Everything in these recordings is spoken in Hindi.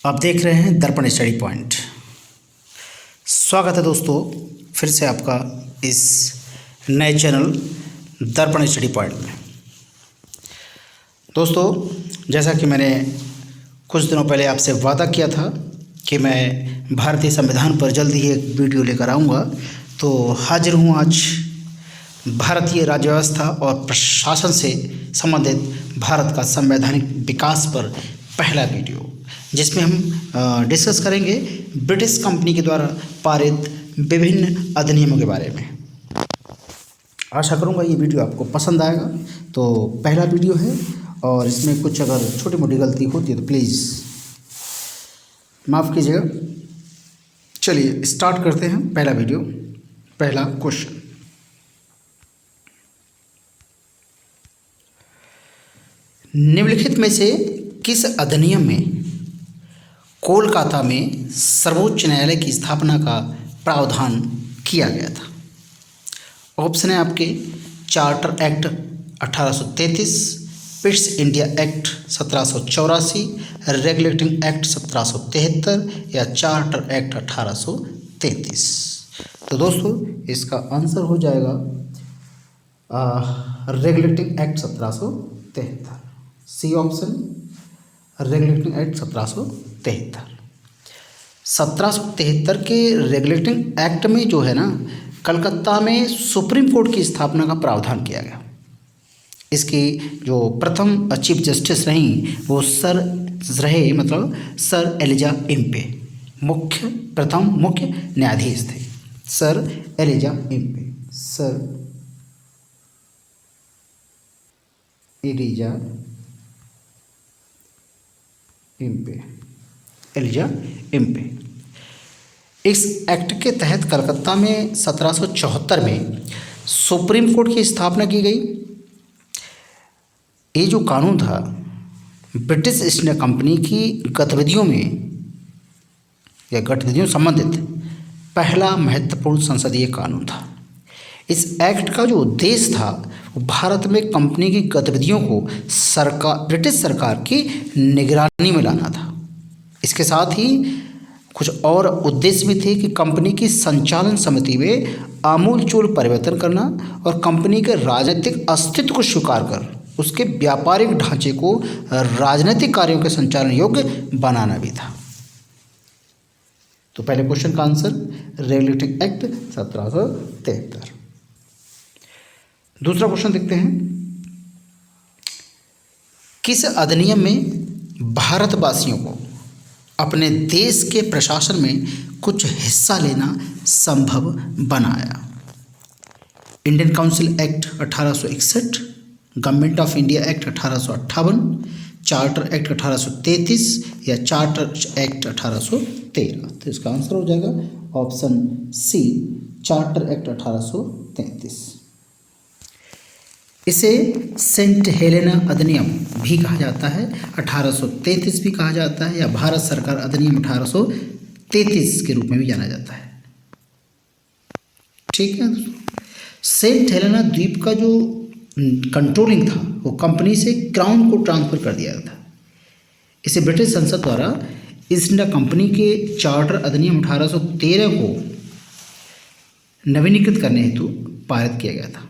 आप देख रहे हैं दर्पण स्टडी पॉइंट। स्वागत है दोस्तों फिर से आपका इस नए चैनल दर्पण स्टडी पॉइंट में। दोस्तों, जैसा कि मैंने कुछ दिनों पहले आपसे वादा किया था कि मैं भारतीय संविधान पर जल्द ही एक वीडियो लेकर आऊँगा, तो हाजिर हूँ आज भारतीय राज्य व्यवस्था और प्रशासन से संबंधित भारत का संवैधानिक विकास पर पहला वीडियो, जिसमें हम डिस्कस करेंगे ब्रिटिश कंपनी के द्वारा पारित विभिन्न अधिनियमों के बारे में। आशा करूँगा ये वीडियो आपको पसंद आएगा। तो पहला वीडियो है और इसमें कुछ अगर छोटी मोटी गलती होती है तो प्लीज़ माफ़ कीजिएगा। चलिए स्टार्ट करते हैं पहला वीडियो। पहला क्वेश्चन, निम्नलिखित में से किस अधिनियम में कोलकाता में सर्वोच्च न्यायालय की स्थापना का प्रावधान किया गया था? ऑप्शन है आपके charter act 1833, Pitt's India act 1784, regulating act 1773 या चार्टर एक्ट 1833। तो दोस्तों इसका आंसर हो जाएगा regulating act 1773। C option, regulating act 1773। 1773 के रेगुलेटिंग एक्ट में जो है ना, कलकत्ता में सुप्रीम कोर्ट की स्थापना का प्रावधान किया गया। इसकी जो प्रथम चीफ जस्टिस रहीं वो सर एलिजा इम्पे प्रथम मुख्य न्यायाधीश थे। Sir Elijah Impey, sir Elijah Impey. इस एक्ट के तहत कलकत्ता में 1774 में सुप्रीम कोर्ट की स्थापना की गई। ये जो कानून था ब्रिटिश ईस्ट इंडिया कंपनी की गतिविधियों संबंधित पहला महत्वपूर्ण संसदीय कानून था। इस एक्ट का जो उद्देश्य था वो भारत में कंपनी की गतिविधियों को ब्रिटिश सरकार की निगरानी में लाना था। इसके साथ ही कुछ और उद्देश्य भी थे कि कंपनी की संचालन समिति में आमूलचूल परिवर्तन करना और कंपनी के राजनीतिक अस्तित्व को स्वीकार कर उसके व्यापारिक ढांचे को राजनीतिक कार्यों के संचालन योग्य बनाना भी था। तो पहले क्वेश्चन का आंसर रेगुलेटिंग एक्ट 1773। दूसरा क्वेश्चन देखते हैं, किस अधिनियम में भारतवासियों को अपने देश के प्रशासन में कुछ हिस्सा लेना संभव बनाया? Indian council act 1861, government of India act 1858, charter act 1833 या चार्टर एक्ट 1813। तो इसका आंसर हो जाएगा ऑप्शन सी, चार्टर एक्ट 1833। इसे सेंट हेलेना अधिनियम भी कहा जाता है, 1833 भी कहा जाता है, या भारत सरकार अधिनियम 1833 के रूप में भी जाना जाता है। ठीक है दोस्तों, सेंट हेलेना द्वीप का जो कंट्रोलिंग था वो कंपनी से क्राउन को ट्रांसफर कर दिया था। इसे ब्रिटिश संसद द्वारा ईस्ट इंडिया कंपनी के चार्टर अधिनियम 1813 को नवीनीकृत करने हेतु पारित किया गया था।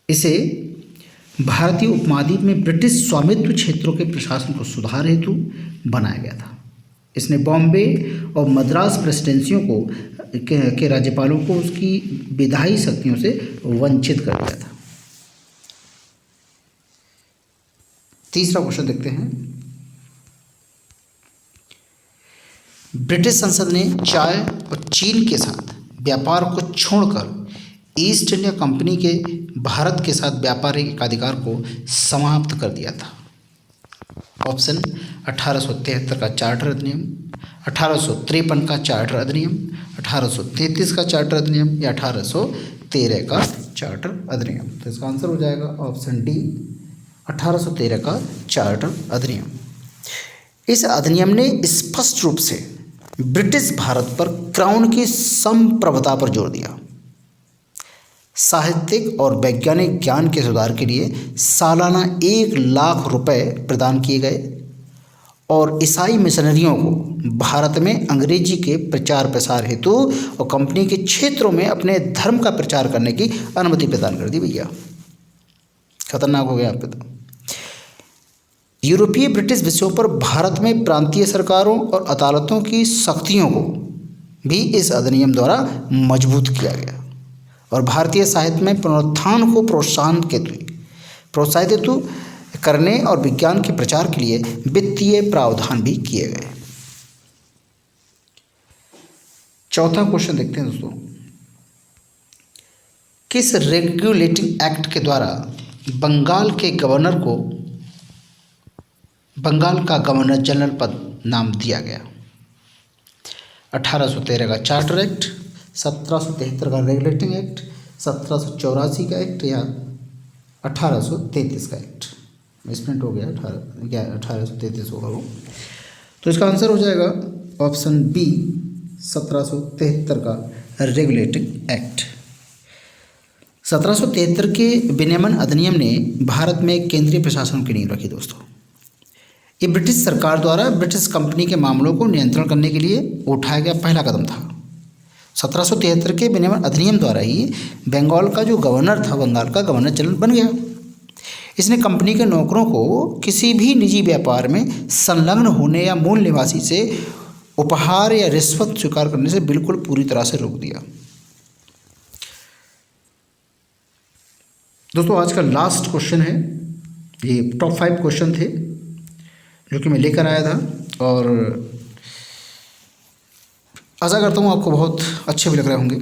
इसे भारतीय उपमहाद्वीप में ब्रिटिश स्वामित्व क्षेत्रों के प्रशासन को सुधार हेतु बनाया गया था। इसने बॉम्बे और मद्रास प्रेसिडेंसियों के राज्यपालों को उसकी विधायी शक्तियों से वंचित कर दिया था। तीसरा क्वेश्चन देखते हैं, ब्रिटिश संसद ने चाय और चीन के साथ व्यापार को छोड़कर ईस्ट इंडिया कंपनी के भारत के साथ व्यापारिक एकाधिकार को समाप्त कर दिया था। ऑप्शन 1873 का चार्टर अधिनियम, 1853 का चार्टर अधिनियम, 1833 का चार्टर अधिनियम या 1813 का चार्टर अधिनियम। तो इसका आंसर हो जाएगा ऑप्शन डी, 1813 का चार्टर अधिनियम। इस अधिनियम ने स्पष्ट रूप से ब्रिटिश भारत पर क्राउन की संप्रभुता पर जोर दिया। साहित्यिक और वैज्ञानिक ज्ञान के सुधार के लिए सालाना 1 लाख रुपए प्रदान किए गए और ईसाई मिशनरियों को भारत में अंग्रेजी के प्रचार प्रसार हेतु और कंपनी के क्षेत्रों में अपने धर्म का प्रचार करने की अनुमति प्रदान कर दी भैया। खतरनाक हो गया आप पे तो। यूरोपीय ब्रिटिश विषयों पर भारत में प्रांतीय सरकारों और अदालतों की सख्तियों को भी इस अधिनियम द्वारा मजबूत किया गया और भारतीय साहित्य में पुनरुत्थान को प्रोत्साहित हेतु करने और विज्ञान के प्रचार के लिए वित्तीय प्रावधान भी किए गए। चौथा क्वेश्चन देखते हैं दोस्तों, किस रेगुलेटिंग एक्ट के द्वारा बंगाल का गवर्नर जनरल पद नाम दिया गया? 1813 का चार्टर एक्ट, 1773 का रेगुलेटिंग एक्ट, 1784 का एक्ट या 1833 का एक्ट? मिसप्रिंट हो गया, 1833 होगा वो। तो इसका आंसर हो जाएगा ऑप्शन बी 1773 का रेगुलेटिंग एक्ट। 1773 के विनियमन अधिनियम ने भारत में केंद्रीय प्रशासन की नींव रखी दोस्तों। ये ब्रिटिश सरकार द्वारा ब्रिटिश कंपनी के मामलों को नियंत्रण करने के लिए उठाया गया पहला कदम था। 1773 के विनियमन अधिनियम द्वारा ही बंगाल का जो गवर्नर था, बंगाल का गवर्नर जनरल बन गया। इसने कंपनी के नौकरों को किसी भी निजी व्यापार में संलग्न होने या मूल निवासी से उपहार या रिश्वत स्वीकार करने से बिल्कुल पूरी तरह से रोक दिया। दोस्तों आज का लास्ट क्वेश्चन है, ये टॉप 5 क्वेश्चन थे जो कि मैं लेकर आया था और आशा करता हूँ आपको बहुत अच्छे भी लग रहे होंगे।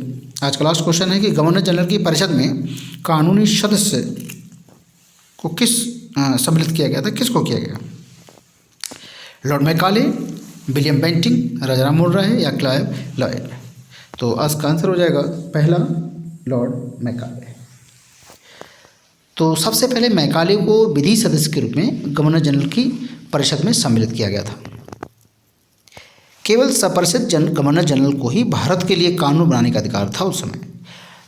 आज का लास्ट क्वेश्चन है कि गवर्नर जनरल की परिषद में कानूनी सदस्य को किस सम्मिलित किया गया था, किसको किया गया? लॉर्ड मैकाले, विलियम बेंटिंग, राजा राम मोहन राय या क्लाइव लॉयड? तो आज का आंसर हो जाएगा पहला लॉर्ड मैकाले। तो सबसे पहले मैकाले को विधि सदस्य के रूप में गवर्नर जनरल की परिषद में सम्मिलित किया गया था। केवल सपरिचित गवर्नर जनरल को ही भारत के लिए कानून बनाने का अधिकार था उस समय।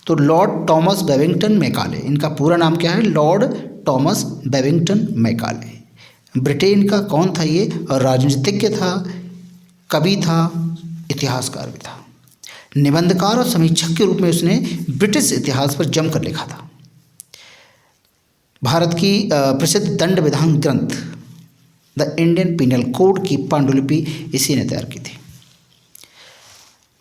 तो लॉर्ड टॉमस बेबिंगटन मैकाले, इनका पूरा नाम क्या है? Lord Thomas Babington Macaulay. Britain का कौन था ये? राजनीतिज्ञ था, कवि था, इतिहासकार भी था। निबंधकार और समीक्षक के रूप में उसने ब्रिटिश इतिहास पर जमकर लिखा था। भारत की प्रसिद्ध दंड विधान ग्रंथ द इंडियन पिनल कोड की पांडुलिपि इसी ने तैयार की थी।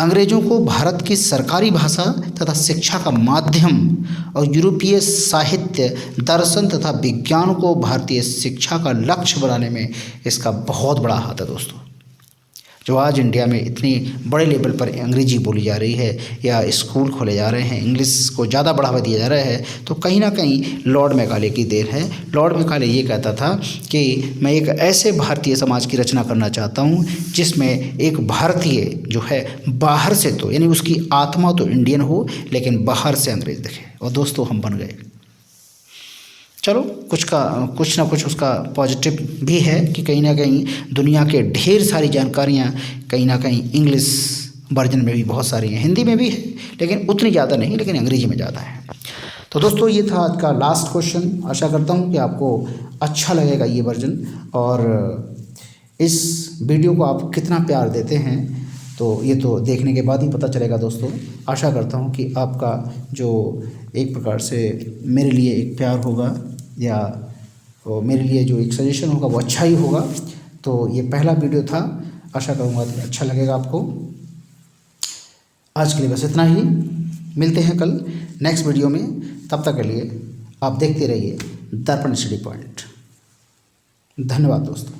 अंग्रेजों को भारत की सरकारी भाषा तथा शिक्षा का माध्यम और यूरोपीय साहित्य, दर्शन तथा विज्ञान को भारतीय शिक्षा का लक्ष्य बनाने में इसका बहुत बड़ा हाथ है दोस्तों। जो आज इंडिया में इतनी बड़े लेवल पर अंग्रेजी बोली जा रही है या स्कूल खोले जा रहे हैं, इंग्लिश को ज़्यादा बढ़ावा दिया जा रहा है, तो कहीं ना कहीं लॉर्ड मैकाले की देन है। लॉर्ड मैकाले ये कहता था कि मैं एक ऐसे भारतीय समाज की रचना करना चाहता हूँ जिसमें एक भारतीय जो है बाहर से तो यानी उसकी आत्मा तो इंडियन हो लेकिन बाहर से अंग्रेज दिखे। और दोस्तों हम बन गए। चलो कुछ ना कुछ उसका पॉजिटिव भी है कि कहीं ना कहीं दुनिया के ढेर सारी जानकारियाँ कहीं ना कहीं इंग्लिश वर्जन में भी बहुत सारी हैं, हिंदी में भी है लेकिन उतनी ज़्यादा नहीं, लेकिन अंग्रेजी में ज़्यादा है। तो दोस्तों ये था आज का लास्ट क्वेश्चन। आशा करता हूँ कि आपको अच्छा लगेगा ये वर्जन और इस वीडियो को आप कितना प्यार देते हैं तो ये तो देखने के बाद ही पता चलेगा दोस्तों। आशा करता हूँ कि आपका जो एक प्रकार से मेरे लिए एक प्यार होगा या मेरे लिए जो एक सजेशन होगा वो अच्छा ही होगा। तो ये पहला वीडियो था, आशा करूँगा कि अच्छा लगेगा आपको। आज के लिए बस इतना ही, मिलते हैं कल नेक्स्ट वीडियो में। तब तक के लिए आप देखते रहिए दर्पण स्टडी पॉइंट। धन्यवाद दोस्तों।